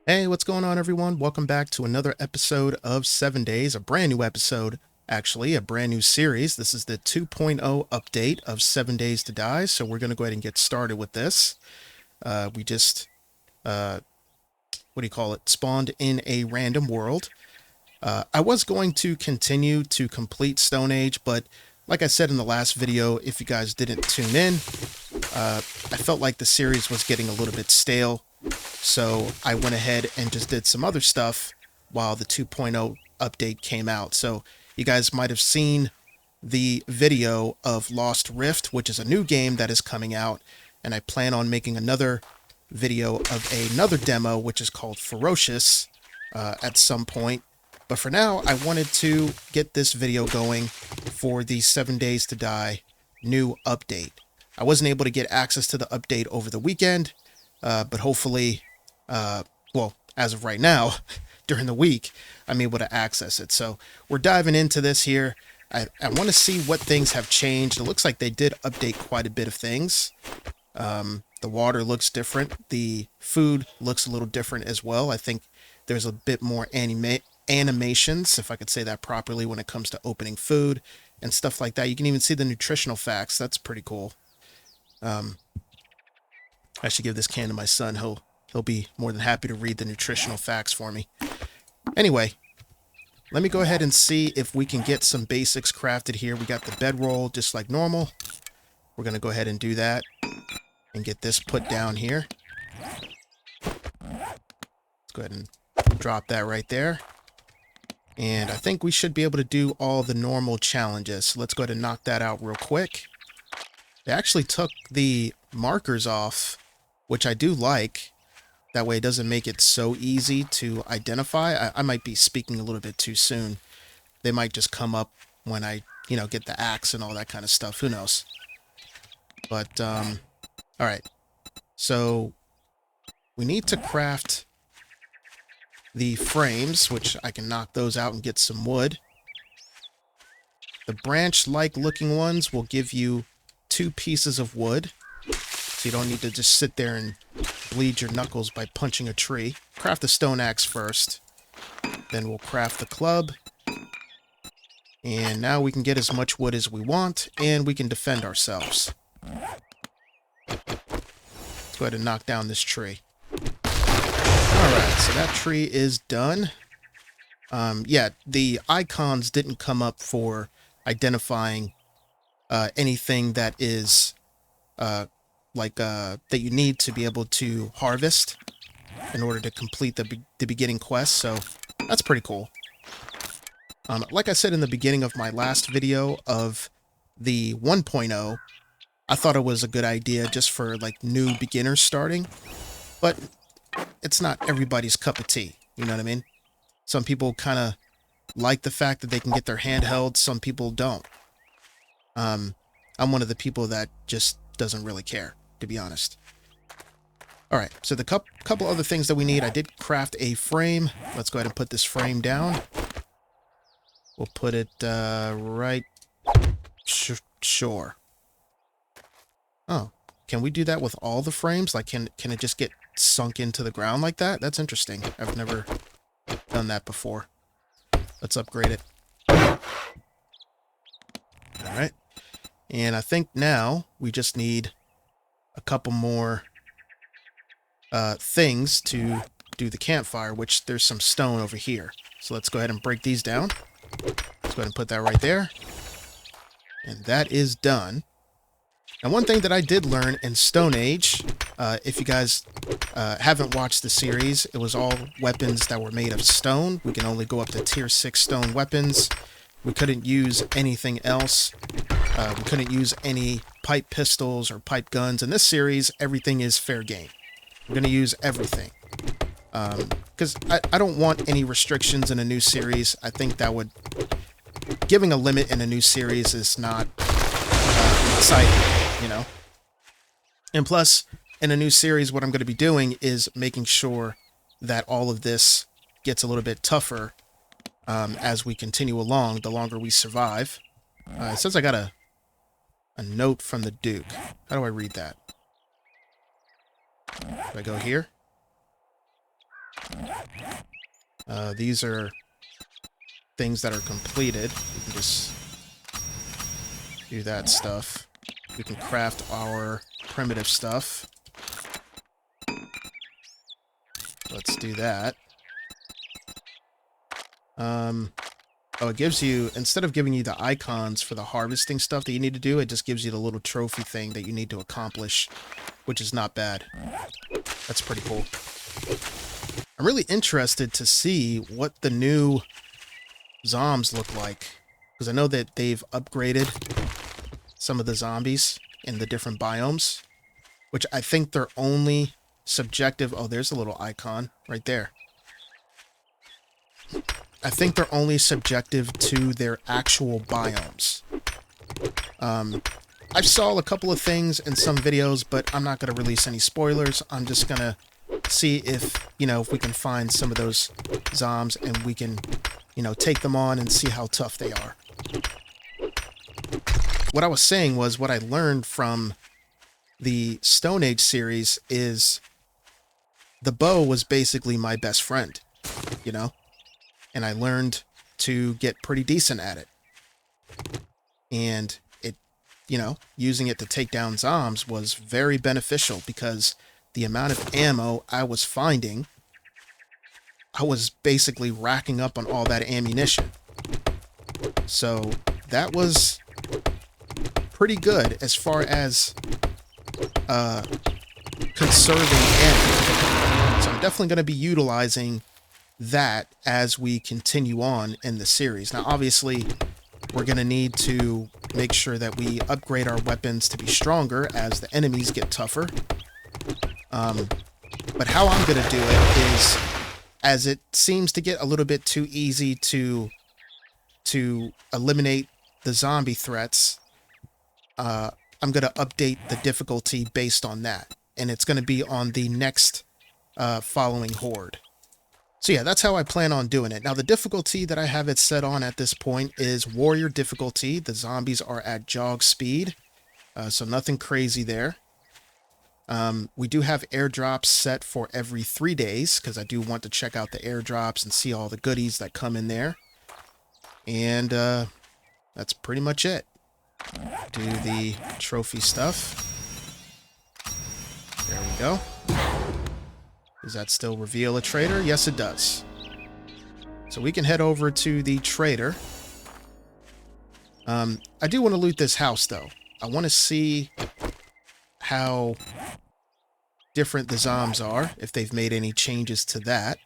Hey, what's going on, everyone? Welcome back to another episode of 7 Days, a brand new episode, actually, a brand new series. This is the 2.0 update of 7 Days to Die, so we're going to go ahead and get started with this. We just, uh, what do you call it, spawned in a random world. I was going to continue to complete Stone Age, but like I said in the last video, if you guys didn't tune in, I felt like the series was getting a little bit stale. So I went ahead and just did some other stuff while the 2.0 update came out. So you guys might have seen the video of Lost Rift, which is a new game that is coming out. And I plan on making another video of another demo, which is called Ferocious, at some point. But for now, I wanted to get this video going for the 7 Days to Die new update. I wasn't able to get access to the update over the weekend, but hopefully, well, as of right now, during the week, I'm able to access it. So we're diving into this here. I want to see what things have changed. It looks like they did update quite a bit of things. The water looks different. The food looks a little different as well. I think there's a bit more animations, if I could say that properly, when it comes to opening food and stuff like that. You can even see the nutritional facts. That's pretty cool. I should give this can to my son. He'll be more than happy to read the nutritional facts for me. Anyway, let me go ahead and see if we can get some basics crafted here. We got the bedroll just like normal. We're going to go ahead and do that and get this put down here. Let's go ahead and drop that right there. And I think we should be able to do all the normal challenges. So let's go ahead and knock that out real quick. They actually took the markers off, which I do like. That way it doesn't make it so easy to identify. I might be speaking a little bit too soon. They might just come up when I, get the axe and all that kind of stuff. Who knows? But, all right. So we need to craft the frames, which I can knock those out and get some wood. The branch-like looking ones will give you 2 pieces of wood. So you don't need to just sit there and bleed your knuckles by punching a tree. Craft the stone axe first. Then we'll craft the club. And now we can get as much wood as we want, and we can defend ourselves. Let's go ahead and knock down this tree. Alright, so that tree is done. Yeah, the icons didn't come up for identifying anything that is that you need to be able to harvest in order to complete the beginning quest, so that's pretty cool. Like I said in the beginning of my last video of the 1.0, I thought it was a good idea just for like new beginners starting, but it's not everybody's cup of tea, you know what I mean? Some people kind of like the fact that they can get their hand held, some people don't. I'm one of the people that just doesn't really care, to be honest. Alright, so the couple other things that we need. I did craft a frame. Let's go ahead and put this frame down. We'll put it right... Sure. Oh, can we do that with all the frames? Like, can it just get sunk into the ground like that? That's interesting. I've never done that before. Let's upgrade it. Alright. And I think now we just need a couple more things to do the campfire, which there's some stone over here. So let's go ahead and break these down. Let's go ahead and put that right there. And that is done. And one thing that I did learn in Stone Age, if you guys haven't watched the series, it was all weapons that were made of stone. We can only go up to tier 6 stone weapons. We couldn't use anything else. We couldn't use any pipe pistols or pipe guns. In this series, everything is fair game. We're going to use everything. Because I don't want any restrictions in a new series. I think that would... Giving a limit in a new series is not exciting, you know? And plus, in a new series, what I'm going to be doing is making sure that all of this gets a little bit tougher as we continue along, the longer we survive. It says I got a note from the Duke. How do I read that? Do I go here? These are things that are completed. We can just do that stuff. We can craft our primitive stuff. Let's do that. Oh, it gives you, instead of giving you the icons for the harvesting stuff that you need to do, it just gives you the little trophy thing that you need to accomplish, which is not bad. That's pretty cool. I'm really interested to see what the new zombies look like, because I know that they've upgraded some of the zombies in the different biomes, which I think they're only subjective. Oh, there's a little icon right there. I think they're only subjective to their actual biomes. I saw a couple of things in some videos, but I'm not going to release any spoilers. I'm just going to see if, if we can find some of those zombies and we can, take them on and see how tough they are. What I was saying was what I learned from the Stone Age series is the bow was basically my best friend, and I learned to get pretty decent at it. And it, using it to take down zombies was very beneficial because the amount of ammo I was finding, I was basically racking up on all that ammunition. So that was pretty good as far as conserving ammo. So I'm definitely going to be utilizing that as we continue on in the series. Now, obviously, we're going to need to make sure that we upgrade our weapons to be stronger as the enemies get tougher. But how I'm going to do it is, as it seems to get a little bit too easy to eliminate the zombie threats, I'm going to update the difficulty based on that. And it's going to be on the next following horde. So yeah, that's how I plan on doing it. Now, the difficulty that I have it set on at this point is warrior difficulty. The zombies are at jog speed, so nothing crazy there. We do have airdrops set for every 3 days because I do want to check out the airdrops and see all the goodies that come in there. And that's pretty much it. Do the trophy stuff. There we go. Does that still reveal a trader? Yes, it does. So we can head over to the trader. I do want to loot this house, though. I want to see how different the zombies are, if they've made any changes to that.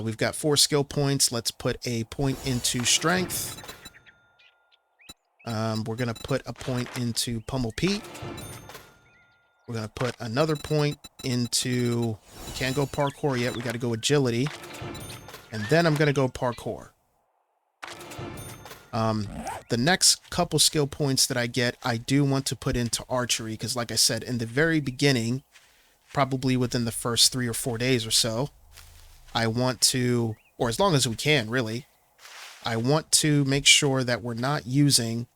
We've got 4 skill points. Let's put a point into strength. We're going to put a point into Pummel Pete. We're going to put another point into... We can't go parkour yet. We got to go agility. And then I'm going to go parkour. The next couple skill points that I get, I do want to put into archery. Because like I said, in the very beginning, probably within the first 3 or 4 days or so, I want to... Or as long as we can, really. I want to make sure that we're not using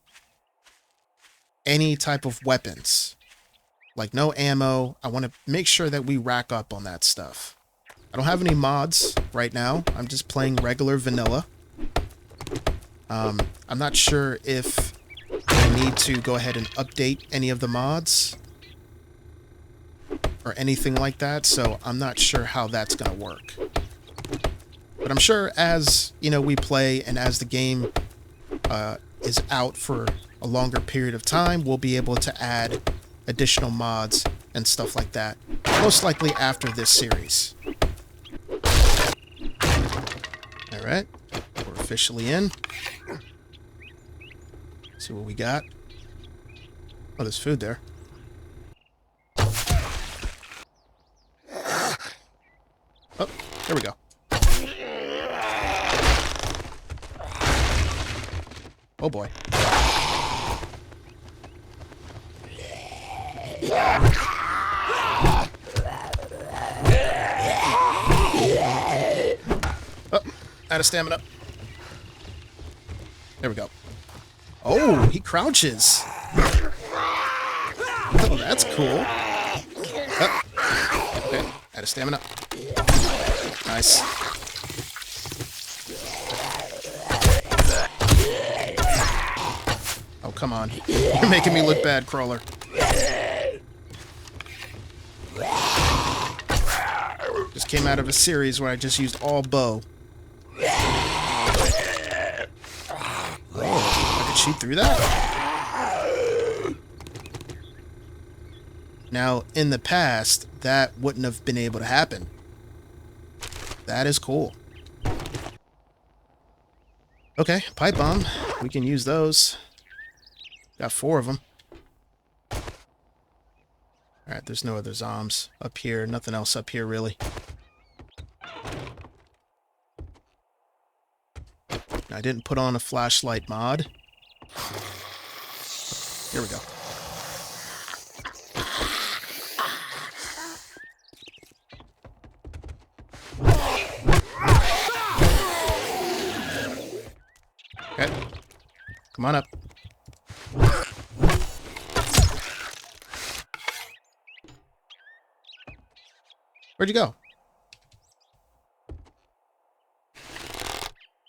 any type of weapons. Like no ammo. I want to make sure that we rack up on that stuff. I don't have any mods right now. I'm just playing regular vanilla. I'm not sure if I need to go ahead and update any of the mods or anything like that, so I'm not sure how that's going to work. But I'm sure as, we play and as the game is out for a longer period of time, we'll be able to add additional mods and stuff like that, most likely after this series. Alright, we're officially in. See what we got. Oh, there's food there. Oh, there we go. Oh boy. Oh, out of stamina. There we go. Oh, he crouches. Oh, that's cool. Oh, okay, out of stamina. Nice. Oh, come on. You're making me look bad, Crawler. Just came out of a series where I just used all bow. I could shoot through that? Now, in the past, that wouldn't have been able to happen. That is cool. Okay, pipe bomb. We can use those. Got 4 of them. Alright, there's no other zombs up here. Nothing else up here, really. I didn't put on a flashlight mod. Here we go. Okay. Come on up. Where'd you go?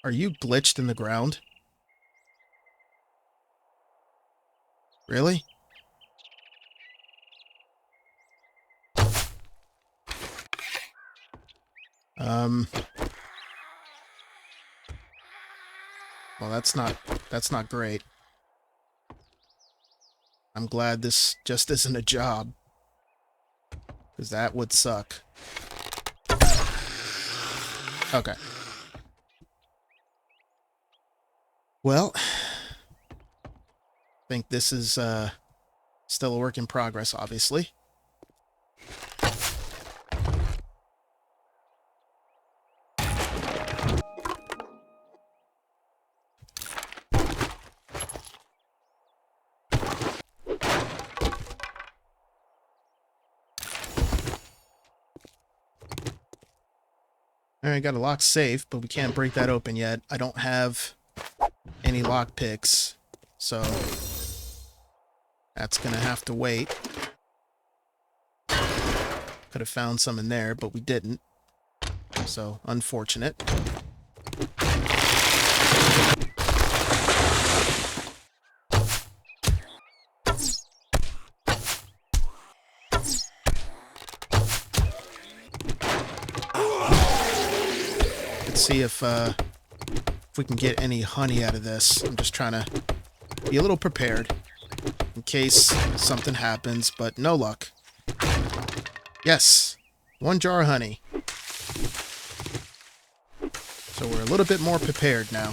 Are you glitched in the ground? Really? Well, that's not great. I'm glad this just isn't a job. Because that would suck. Okay. Well, I think this is still a work in progress, obviously. Alright, got a locked safe, but we can't break that open yet. I don't have any lock picks, so that's gonna have to wait. Could have found some in there, but we didn't. So, unfortunate. Let's see if we can get any honey out of this. I'm just trying to be a little prepared in case something happens, but no luck. Yes, 1 jar of honey. So we're a little bit more prepared now.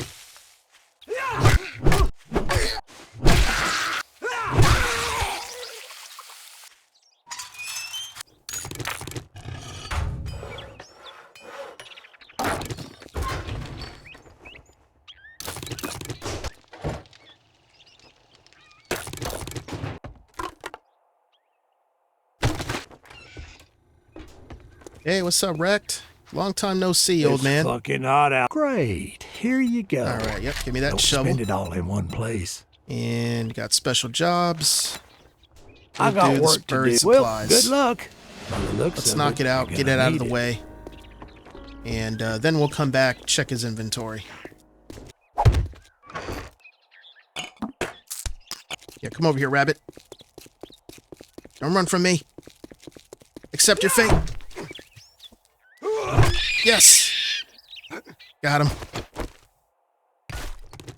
Hey, what's up, Wrecked? Long time no see, old man. It's fucking hot out. Great. Here you go. All right, yep. Give me that Don't shovel. spend it all in one place. And got special jobs. I got work to do. Well, good luck. Let's knock it out. Get it out of the way. And then we'll come back, check his inventory. Yeah, come over here, rabbit. Don't run from me. Accept your fate. Yes! Got him.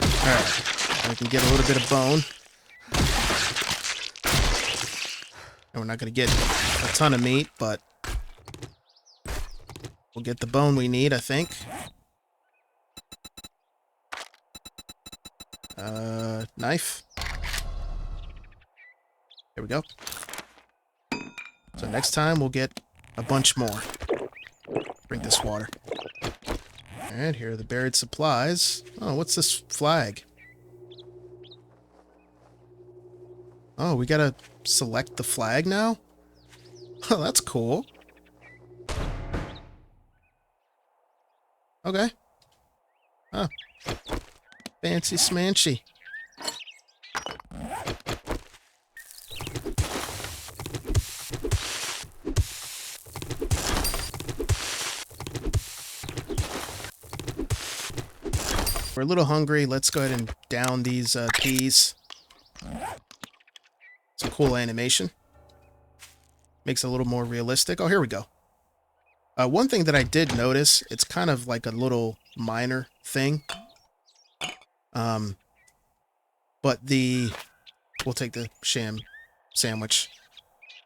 Alright. I can get a little bit of bone. And we're not going to get a ton of meat, but we'll get the bone we need, I think. Knife. There we go. So next time we'll get a bunch more. Drink this water. Alright, here are the buried supplies. Oh, what's this flag? Oh, we gotta select the flag now? Oh, that's cool. Okay. Oh. Fancy smanchy. we're a little hungry. Let's go ahead and down these peas. It's a cool animation. Makes it a little more realistic. Oh, here we go. One thing that I did notice, it's kind of like a little minor thing. But we'll take the sham sandwich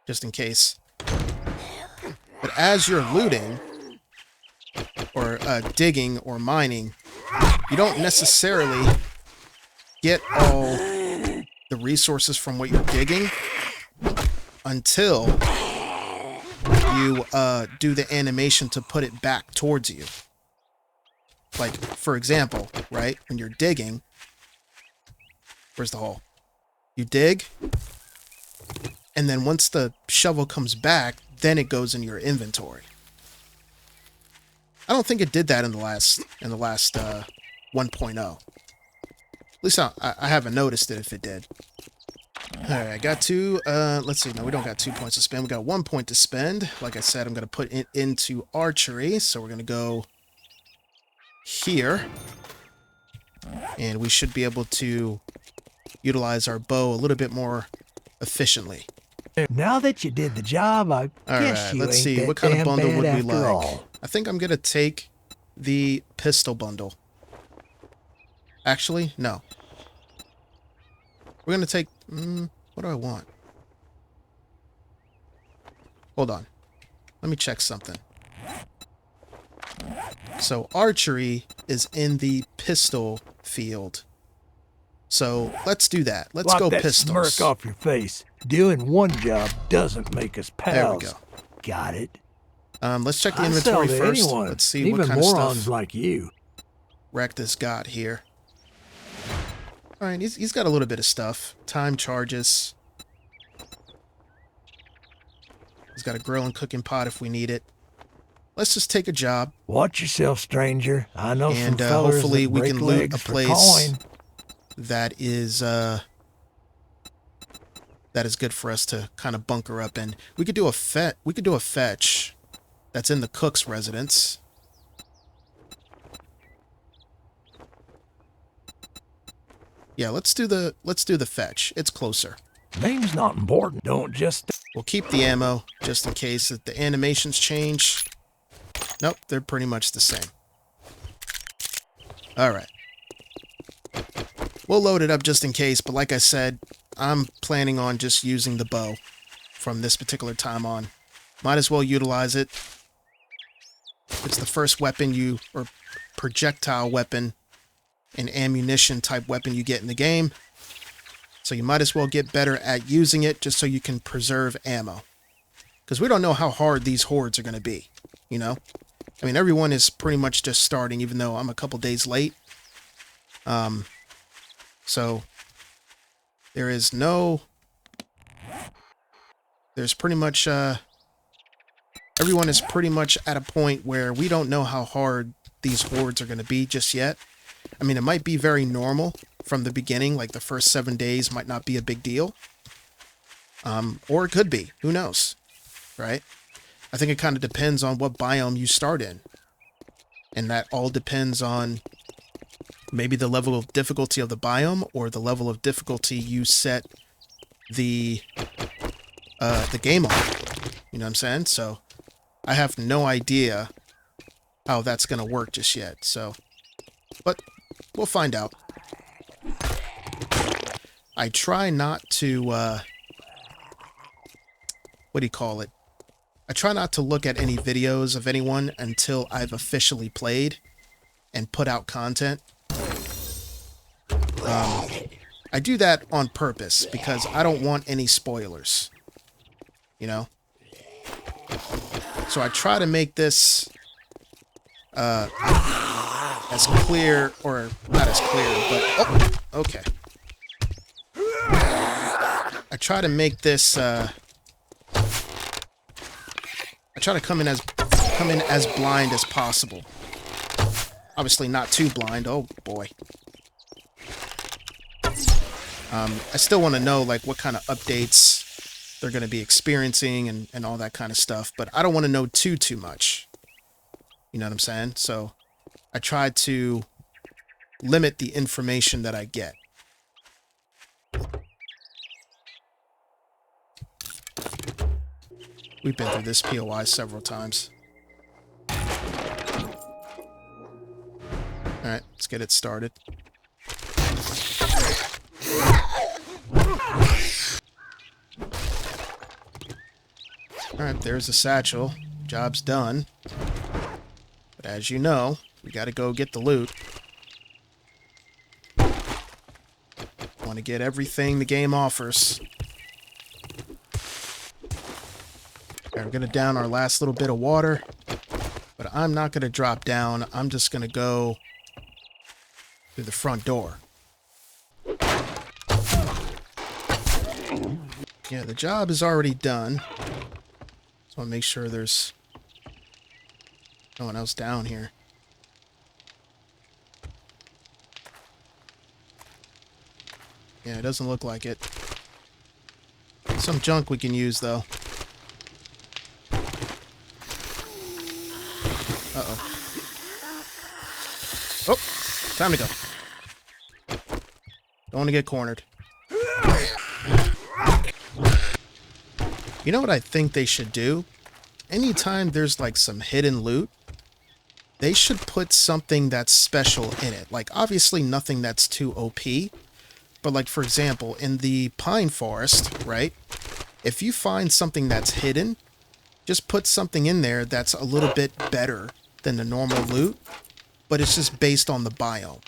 just in case. But as you're looting or digging or mining, you don't necessarily get all the resources from what you're digging until you do the animation to put it back towards you. Like, for example, right, when you're digging, where's the hole? You dig, and then once the shovel comes back, then it goes in your inventory. I don't think it did that in the last 1.0. At least I haven't noticed it if it did. Alright, I got two, let's see, no, we don't got 2 points to spend. We got 1 point to spend. Like I said, I'm going to put it into archery, so we're going to go here. And we should be able to utilize our bow a little bit more efficiently. Now that you did the job, I guess you let's see, what kind of bundle would we like? All. I think I'm going to take the pistol bundle. Actually, no. We're going to take... what do I want? Hold on. Let me check something. So, archery is in the pistol field. So, let's do that. Let's go pistols. Wipe that smirk off your face. Doing one job doesn't make us pals. There we go. Got it? Let's check the inventory first. Anyone, let's see even what kind of morons stuff like you. Rectus got here. Alright, he's got a little bit of stuff. Time charges. He's got a grill and cooking pot if we need it. Let's just take a job. Watch yourself, stranger. I know and some fellers hopefully that we break can loot legs a for place coin. that is good for us to kind of bunker up in. We could do a fetch that's in the cook's residence. Yeah, let's do the fetch. It's closer. Name's not important. Don't just... We'll keep the ammo just in case that the animations change. Nope, they're pretty much the same. Alright. We'll load it up just in case, but like I said, I'm planning on just using the bow from this particular time on. Might as well utilize it. It's the first weapon or projectile weapon and ammunition type weapon you get in the game. So you might as well get better at using it just so you can preserve ammo. Because we don't know how hard these hordes are going to be, you know? I mean, everyone is pretty much just starting, even though I'm a couple days late. So there's pretty much, everyone is pretty much at a point where we don't know how hard these hordes are going to be just yet. I mean, it might be very normal from the beginning, like the first 7 days might not be a big deal. Or it could be, who knows, right? I think it kind of depends on what biome you start in. And that all depends on maybe the level of difficulty of the biome or the level of difficulty you set the game on. You know what I'm saying? So I have no idea how that's going to work just yet. So, but we'll find out. I try not to, what do you call it? I try not to look at any videos of anyone until I've officially played and put out content. I do that on purpose because I don't want any spoilers, you know? So I try to make this as clear, or not as clear, but, oh, okay. I try to make this, I try to come in as blind as possible. Obviously not too blind. Oh boy. I still want to know like what kind of updates they're going to be experiencing and all that kind of stuff, but I don't want to know too much. You know what I'm saying? So I try to limit the information that I get. We've been through this POI several times. Alright, let's get it started. Alright, there's a satchel. Job's done. But as you know, we gotta go get the loot. Want to get everything the game offers. Alright, we're gonna down our last little bit of water. But I'm not gonna drop down. I'm just gonna go through the front door. Yeah, the job is already done. Just want to make sure there's no one else down here. Yeah, it doesn't look like it. Some junk we can use, though. Uh-oh. Oh, time to go. Don't want to get cornered. You know what I think they should do? Anytime there's like some hidden loot, they should put something that's special in it. Like, obviously nothing that's too OP. But like, for example, in the pine forest, right? If you find something that's hidden, just put something in there that's a little bit better than the normal loot, but it's just based on the biome.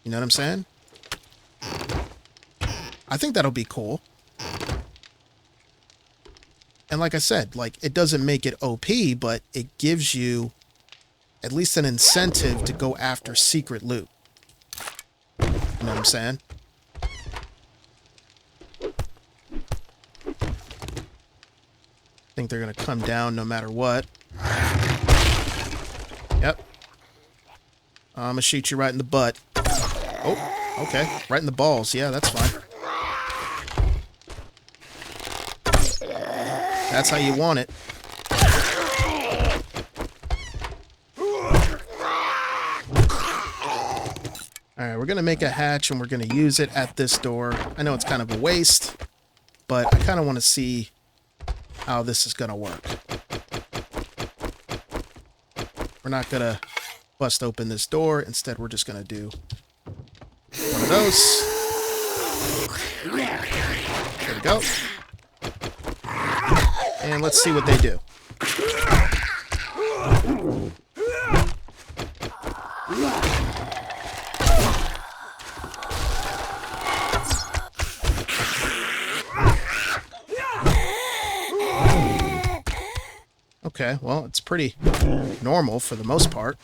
You know what I'm saying? I think that'll be cool. And like I said, like, it doesn't make it OP, but it gives you at least an incentive to go after secret loot. You know what I'm saying? I think they're going to come down no matter what. Yep. I'm going to shoot you right in the butt. Oh, okay. Right in the balls. Yeah, that's fine. That's how you want it. Alright, we're going to make a hatch and we're going to use it at this door. I know it's kind of a waste, but I kind of want to see how this is going to work. We're not going to bust open this door. Instead, we're just going to do one of those. There we go. And let's see what they do. Okay, well, it's pretty normal for the most part.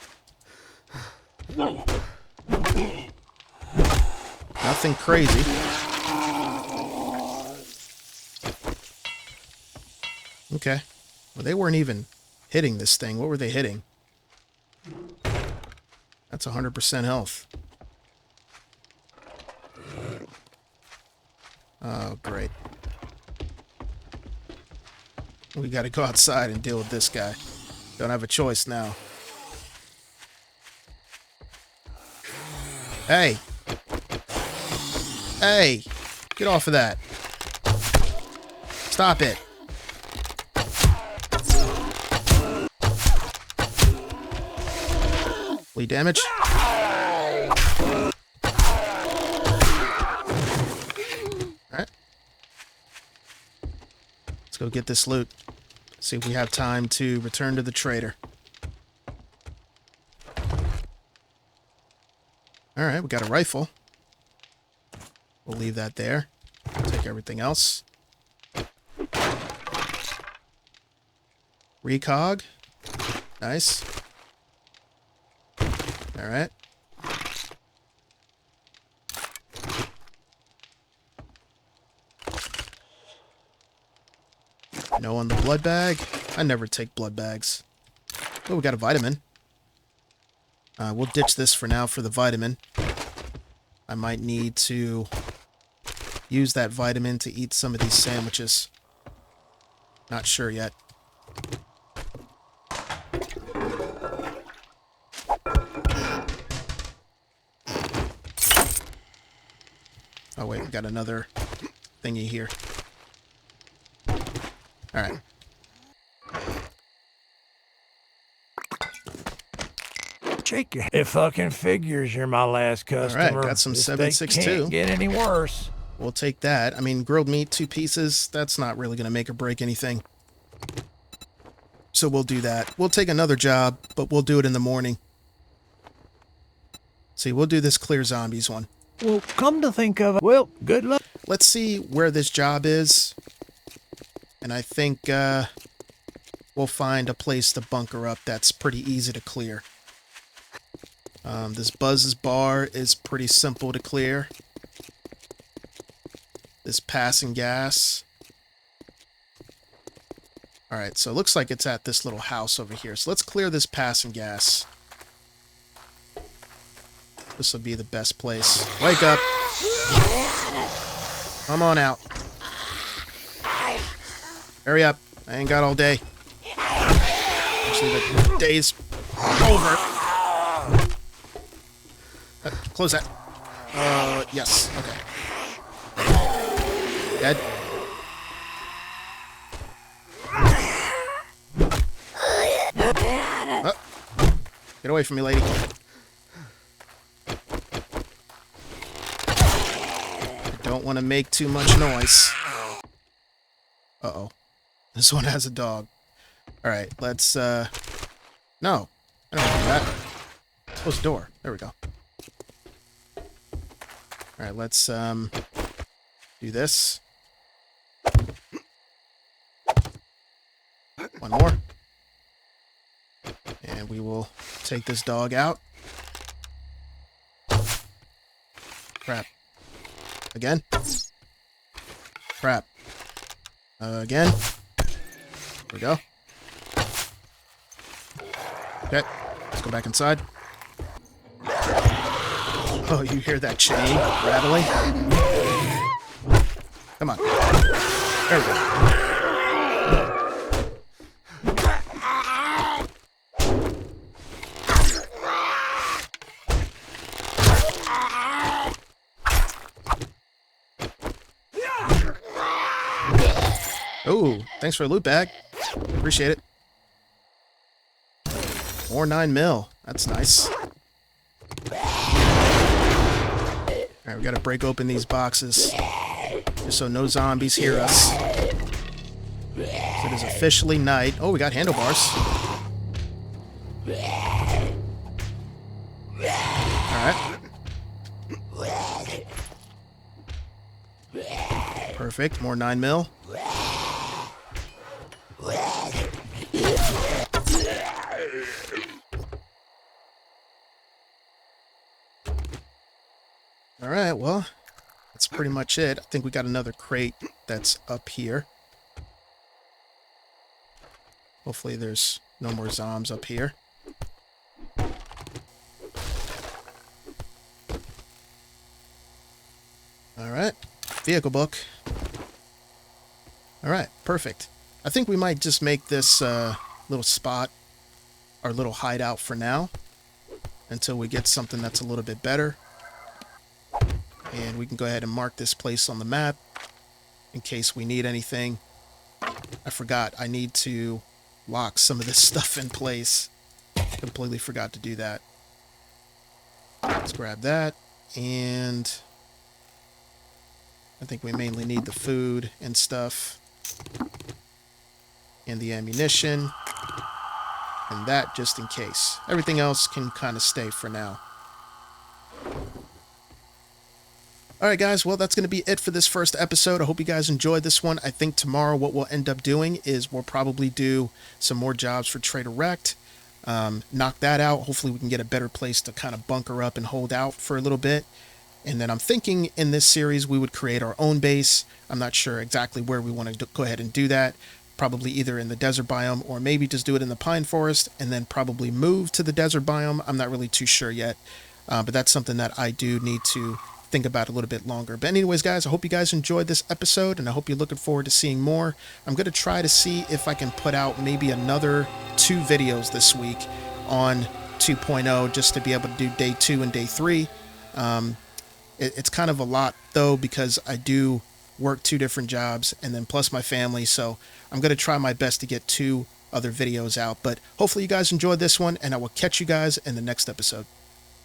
Nothing crazy. Okay. Well, they weren't even hitting this thing. What were they hitting? That's 100% health. Oh, great. We gotta go outside and deal with this guy. Don't have a choice now. Hey! Hey! Get off of that. Stop it. Bleed damage. Alright. Let's go get this loot. See if we have time to return to the trader. Alright, we got a rifle. We'll leave that there. Take everything else. Recog. Nice. Alright. No on the blood bag. I never take blood bags. Oh, we got a vitamin. We'll ditch this for now for the vitamin. I might need to use that vitamin to eat some of these sandwiches. Not sure yet. got another thingy here. All right. Shake your... It fucking figures you're my last customer. All right, got some this 762. Can't get any worse. We'll take that. I mean, grilled meat, 2 pieces, that's not really going to make or break anything. So we'll do that. We'll take another job, but we'll do it in the morning. See, we'll do this clear zombies one. Well, come to think of it, well, good luck. Let's see where this job is. And I think we'll find a place to bunker up that's pretty easy to clear. This Buzz's bar is pretty simple to clear. This passing gas. Alright, so it looks like it's at this little house over here. So let's clear this passing gas. This will be the best place. Wake up! Come on out. Hurry up. I ain't got all day. Actually, the day's over. Close that. Yes. Okay. Dead. Get away from me, lady. I don't want to make too much noise. Uh-oh. This one has a dog. Alright, let's, No. I don't want to do that. Close the door. There we go. Alright, let's, do this. One more. And we will take this dog out. Crap. Again. Crap. Again. There we go. Okay. Let's go back inside. Oh, you hear that chain rattling? Come on. There we go. Oh, thanks for a loot bag. Appreciate it. More 9 mil. That's nice. Alright, we gotta break open these boxes. Just so no zombies hear us. So it is officially night. Oh, we got handlebars. Alright. Perfect. More 9 mil. Alright, well, that's pretty much it. I think we got another crate that's up here. Hopefully there's no more zombs up here. Alright, vehicle book. Alright, perfect. I think we might just make this little spot our little hideout for now. Until we get something that's a little bit better. And we can go ahead and mark this place on the map in case we need anything. I forgot, I need to lock some of this stuff in place. Completely forgot to do that. Let's grab that. And I think we mainly need the food and stuff. And the ammunition. And that just in case. Everything else can kind of stay for now. Alright guys, well that's going to be it for this first episode. I hope you guys enjoyed this one. I think tomorrow what we'll end up doing is we'll probably do some more jobs for Trader Rect. Knock that out. Hopefully we can get a better place to kind of bunker up and hold out for a little bit. And then I'm thinking in this series we would create our own base. I'm not sure exactly where we want to go ahead and do that. Probably either in the desert biome or maybe just do it in the pine forest and then probably move to the desert biome. I'm not really too sure yet. But that's something that I do need to think about a little bit longer. But anyways, guys, I hope you guys enjoyed this episode, and I hope you're looking forward to seeing more. I'm going to try to see if I can put out maybe another 2 videos this week on 2.0 just to be able to do day 2 and day 3. It's kind of a lot though, because I do work two different jobs and then plus my family. So I'm going to try my best to get two other videos out. But hopefully you guys enjoyed this one, and I will catch you guys in the next episode.